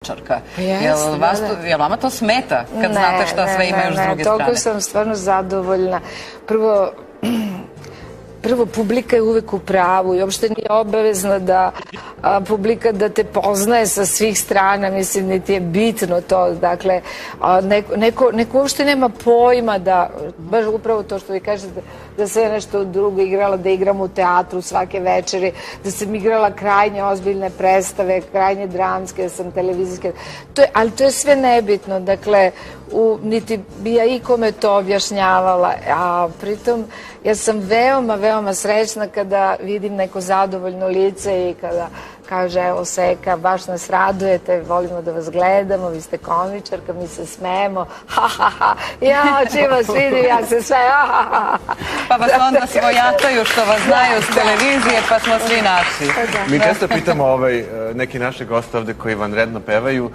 Čarka. Jel vama to smeta kad znate šta sve ima još s druge strane? Toliko sam stvarno zadovoljna. Prvo, publika je uvek u pravu i uopšte nije obavezna da publika da te poznaje sa svih strana, mislim, niti je bitno to. Dakle, neko uopšte nema pojma da, baš upravo to što vi kažete, da se je nešto drugo igrala, da igram u teatru svake večeri, da sam igrala krajnje ozbiljne predstave, krajnje dramske, da sam televizijske, ali to je sve nebitno. Dakle, niti bi ja ikome to objašnjavala, a pritom ja sam veoma srećna kada vidim neko zadovoljno lice i kada kaže, evo Seka, baš nas radujete, volimo da vas gledamo, vi ste komičarka, mi se smejemo, ja, čim vas vidim, ja se sve, Pa vas onda svojataju što vas znaju s televizije, pa smo svi naši. Mi često pitamo neki naše goste ovde koji vanredno pevaju,